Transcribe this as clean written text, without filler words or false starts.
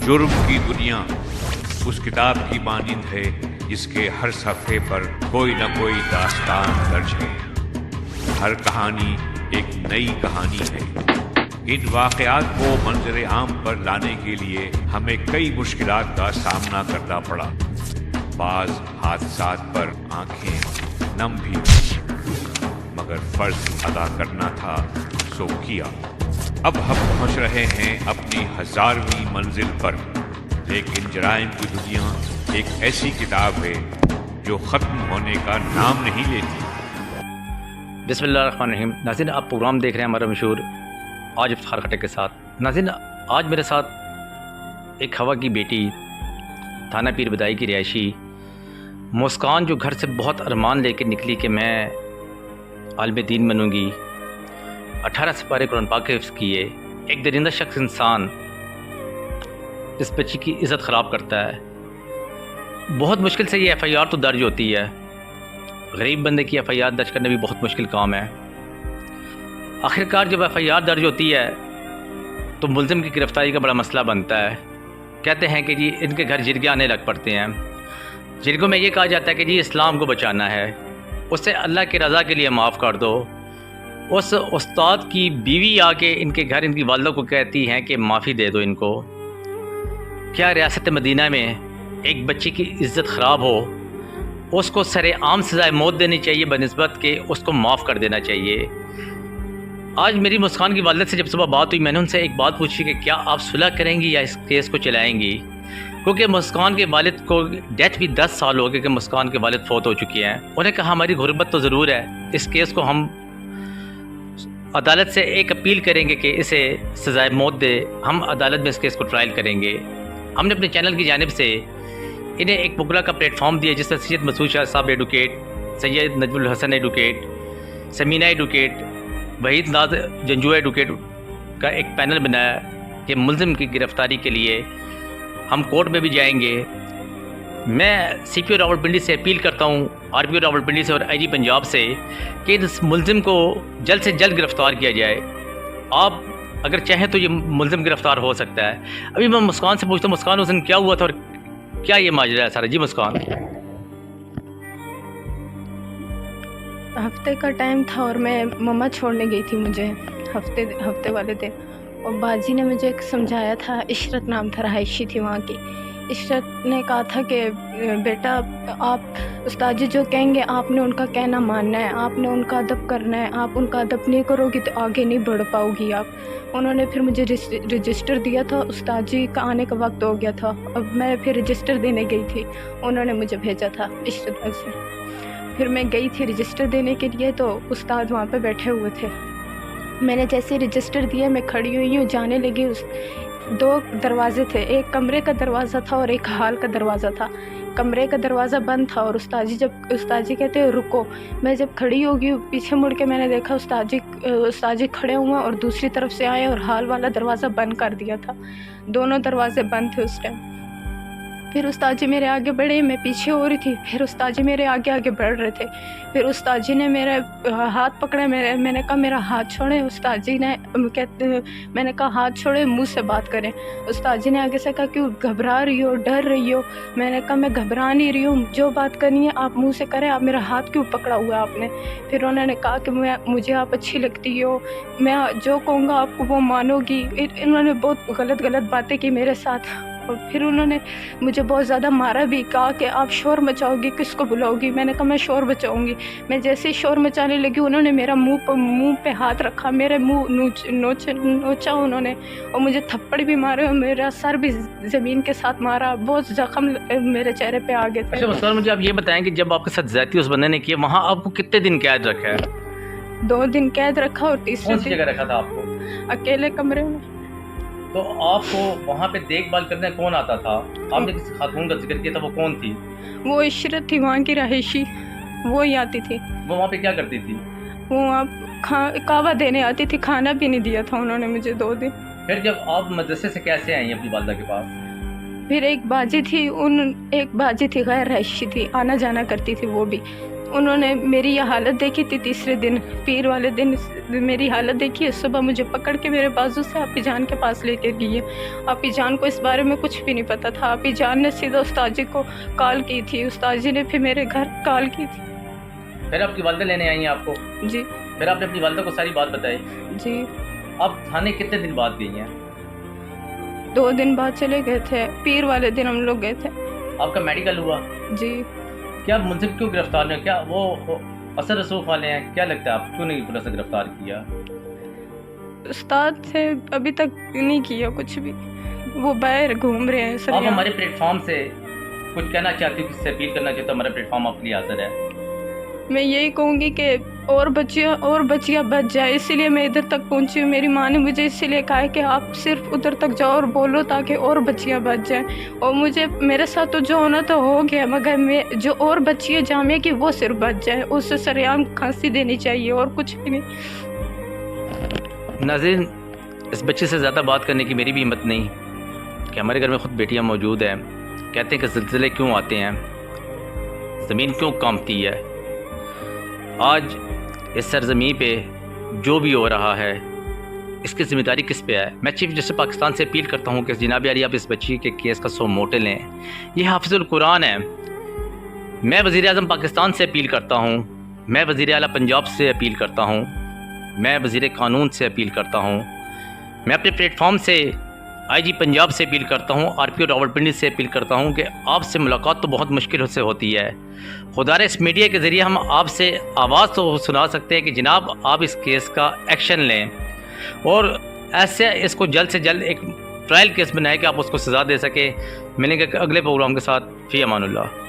जुर्म की दुनिया उस किताब की मानिंद है जिसके हर सफ़े पर कोई न कोई दास्तान दर्ज है। हर कहानी एक नई कहानी है। इन वाक़यात को मंज़र आम पर लाने के लिए हमें कई मुश्किलात का सामना करना पड़ा। बाज़ हादसात पर आंखें नम भी हुईं, मगर फ़र्ज़ अदा करना था सो किया। अब हम पहुँच रहे हैं अपनी 1000वीं मंजिल पर, लेकिन जराइम की दुनिया एक ऐसी किताब है जो ख़त्म होने का नाम नहीं लेती। बिस्मिल्लाहिर्रहमानिर्रहीम। नाज़रीन, आप प्रोग्राम देख रहे हैं हमारा मशहूर आज इफ्तार खट्टे के साथ। नाज़रीन, आज मेरे साथ एक हवा की बेटी, थाना पीर बदाई की रिहायशी मुस्कान, जो घर से बहुत अरमान लेकर निकली कि मैं आलिम दीन बनूंगी, 18 सिपारे कुरान पाक के हिफ्ज़ किए, एक दरिंदा शख्स इंसान इस बच्ची की इज़्ज़त ख़राब करता है। बहुत मुश्किल से ये FIR तो दर्ज होती है। गरीब बंदे की FIR दर्ज करना भी बहुत मुश्किल काम है। आखिरकार जब FIR दर्ज होती है तो मुलज़िम की गिरफ़्तारी का बड़ा मसला बनता है। कहते हैं कि जी इनके घर जिरगे आने लग पड़ते हैं। जिरगों में ये कहा जाता है कि जी इस्लाम को बचाना है, उससे अल्लाह की रज़ा के लिए माफ़ कर दो। उस उस्ताद की बीवी आके इनके घर इनकी वालिदा को कहती हैं कि माफ़ी दे दो इनको। क्या रियासत मदीना में एक बच्ची की इज़्ज़त ख़राब हो, उसको सरेआम सज़ाए मौत देनी चाहिए बनिस्बत के उसको माफ़ कर देना चाहिए। आज मेरी मुस्कान की वालिदा से जब सुबह बात हुई, मैंने उनसे एक बात पूछी कि क्या आप सुलह करेंगी या इस केस को चलाएंगी, क्योंकि मुस्कान के वालिद को डेथ भी 10 साल हो गए कि मुस्कान के वालिद फौत हो चुके हैं। उन्हें कहा हमारी गुर्बत तो ज़रूर है, इस केस को हम अदालत से एक अपील करेंगे कि इसे सज़ाए मौत दे, हम अदालत में इस केस को ट्रायल करेंगे। हमने अपने चैनल की जानिब से इन्हें एक मुकरा का प्लेटफॉर्म दिया जिसमें सैयद मसूद शाह साहब advocate, Syed Najmul Hassan advocate, Samina advocate, Waheed Naz Janjua advocate का एक पैनल बनाया कि मुलज़िम की गिरफ़्तारी के लिए हम कोर्ट में भी जाएंगे। मैं CPO रावलपिंडी से अपील करता हूँ, RPO रावलपिंडी से और IG पंजाब से, कि इस मुलज़िम को जल्द से जल्द गिरफ़्तार किया जाए। आप अगर चाहें तो ये मुलज़िम गिरफ़्तार हो सकता है। अभी मैं मुस्कान से पूछता हूँ, मुस्कान उस दिन क्या हुआ था और क्या ये माजरा है सारा? जी मुस्कान। हफ्ते का टाइम था और मैं मम्मा छोड़ने गई थी मुझे हफ्ते वाले दिन, और बाजी ने मुझे एक समझाया था। इशरत नाम था, रहायशी थी वहाँ की। इशरत ने कहा था कि बेटा आप उस्ताद जी जो कहेंगे आपने उनका कहना मानना है, आपने उनका अदब करना है, आप उनका अदब नहीं करोगी तो आगे नहीं बढ़ पाओगी आप। उन्होंने फिर मुझे रजिस्टर दिया था। उस्ताद जी का आने का वक्त हो गया था, अब मैं फिर रजिस्टर देने गई थी। उन्होंने मुझे भेजा था इशरत से। फिर मैं गई थी रजिस्टर देने के लिए, तो उस्ताद वहाँ पे बैठे हुए थे। मैंने जैसे रजिस्टर दिया, मैं खड़ी हुई हूँ, जाने लगी। उस 2 दरवाजे थे, एक कमरे का दरवाज़ा था और एक हाल का दरवाज़ा था। कमरे का दरवाज़ा बंद था और उस्ताद जी कहते हैं रुको। मैं जब खड़ी होगी पीछे मुड़ के मैंने देखा उस्ताद जी खड़े हुए और दूसरी तरफ से आए और हाल वाला दरवाज़ा बंद कर दिया था। दोनों दरवाजे बंद थे उस टाइम। फिर उस्ताद जी मेरे आगे बढ़े, मैं पीछे हो रही थी, फिर उस्ताद जी मेरे आगे आगे बढ़ रहे थे। फिर उस्ताद जी ने मेरा हाथ पकड़ा, मैंने कहा मेरा हाथ छोड़ें। उस्ताद जी ने मैंने कहा हाथ छोड़े, मुंह से बात करें। उस्ताद जी ने आगे से कहा क्यों घबरा रही हो, डर रही हो? मैंने कहा मैं घबरा नहीं रही हूँ, जो बात करनी है आप मुँह से करें, आप मेरा हाथ क्यों पकड़ा हुआ है आपने? फिर उन्होंने कहा कि मुझे आप अच्छी लगती हो, मैं जो कहूँगा आपको वो मानोगी। इन्होंने बहुत गलत बातें की मेरे साथ, और फिर उन्होंने मुझे बहुत ज़्यादा मारा भी। कहा कि आप शोर मचाओगी, किसको बुलाओगी? मैंने कहा मैं शोर मचाऊंगी। मैं जैसे ही शोर मचाने लगी, उन्होंने मेरा मुंह पे हाथ रखा, मेरे मुंह नोचा उन्होंने, और मुझे थप्पड़ भी मारे और मेरा सर भी ज़मीन के साथ मारा। बहुत ज़ख्म मेरे चेहरे पे आ गए थे। अच्छा मुस्कान, मुझे आप ये बताएं कि जब आपके साथ ज़्यादती उस बंदे ने की, वहाँ आपको कितने दिन कैद रखा है? 2 दिन कैद रखा और तीसरे दिन जगह रखा था आपको? अकेले कमरे में। तो आपको वहाँ पे देखभाल करने कौन आता था? आपने किसी खातून का जिक्र किया था, वो कौन थी? वो इशरत थी वहाँ की रहायशी, वो ही आती थी। वो वहाँ पे क्या करती थी? वो वहाँ कहवा देने आती थी, खाना भी नहीं दिया था उन्होंने मुझे 2 दिन। फिर जब आप मदरसे से कैसे आई अपनी वालिदा के पास? फिर एक बाजी थी गैर रहायशी थी, आना जाना करती थी वो भी। انہوں نے میری یہ حالت دیکھی تھی تیسرے دن، پیر والے دن میری حالت دیکھی ہے، صبح مجھے پکڑ کے میرے بازو سے آپی جان کے پاس لے کے گئی ہے۔ آپی جان کو اس بارے میں کچھ بھی نہیں پتہ تھا، آپی جان نے سیدھا استاد جی کو کال کی تھی، استاد جی نے پھر میرے گھر کال کی تھی۔ پھر آپ کی والدہ لینے آئی ہیں آپ کو؟ جی پھر آپ نے اپنی والدہ کو ساری بات بتائی؟ جی۔ آپ تھانے کتنے دن بعد گئی ہیں؟ 2 دن بعد چلے گئے تھے، پیر والے دن ہم لوگ گئے تھے۔ آپ کا میڈیکل ہوا؟ جی۔ کیا منصف کیوں گرفتار نہیں؟ کیا وہ اثر رسوخ والے ہیں؟ کیا لگتا ہے آپ کیوں نہیں پولیس نے گرفتار کیا؟ استاد سے ابھی تک نہیں کیا کچھ بھی، وہ باہر گھوم رہے ہیں سر۔ آپ ہمارے پلیٹ فارم سے کچھ کہنا چاہتی ہوں، کس سے اپیل کرنا چاہتے ہو؟ ہمارا پلیٹ فارم آپ کے لیے حاضر ہے۔ میں یہی کہوں گی کہ اور بچیاں بچ جائے، اسی لیے میں ادھر تک پہنچی ہوں۔ میری ماں نے مجھے اسی لیے کہا ہے کہ آپ صرف ادھر تک جاؤ اور بولو تاکہ اور بچیاں بچ جائیں، اور میرے ساتھ تو جو ہونا تو ہو گیا، مگر میں جو اور بچی ہے جامعہ کی وہ صرف بچ جائے، اس سے سریعان پھانسی دینی چاہیے اور کچھ بھی نہیں۔ ناظرین، اس بچے سے زیادہ بات کرنے کی میری بھی ہمت نہیں کہ ہمارے گھر میں خود بیٹیاں موجود ہیں۔ کہتے ہیں کہ زلزلے کیوں آتے ہیں، زمین کیوں کانپتی ہے۔ آج اس سرزمین پہ جو بھی ہو رہا ہے اس کی ذمہ داری کس پہ ہے؟ میں چیف جسٹس پاکستان سے اپیل کرتا ہوں کہ جناب عالی آپ اس بچی کے کیس کا سو موٹے لیں۔ یہ حافظ القرآن ہے۔ میں وزیر اعظم پاکستان سے اپیل کرتا ہوں، میں وزیر اعلیٰ پنجاب سے اپیل کرتا ہوں، میں وزیر قانون سے اپیل کرتا ہوں، میں اپنے پلیٹ فارم سے آئی جی پنجاب سے اپیل کرتا ہوں، آر پی او راولپنڈی سے اپیل کرتا ہوں کہ آپ سے ملاقات تو بہت مشکل سے ہوتی ہے۔ خدا رے اس میڈیا کے ذریعے ہم آپ سے آواز تو سنا سکتے ہیں کہ جناب آپ اس کیس کا ایکشن لیں اور ایسے اس کو جلد سے جلد ایک ٹرائل کیس بنائے کہ آپ اس کو سزا دے سکیں۔ ملیں گے اگلے پروگرام کے ساتھ۔ فی امان اللہ۔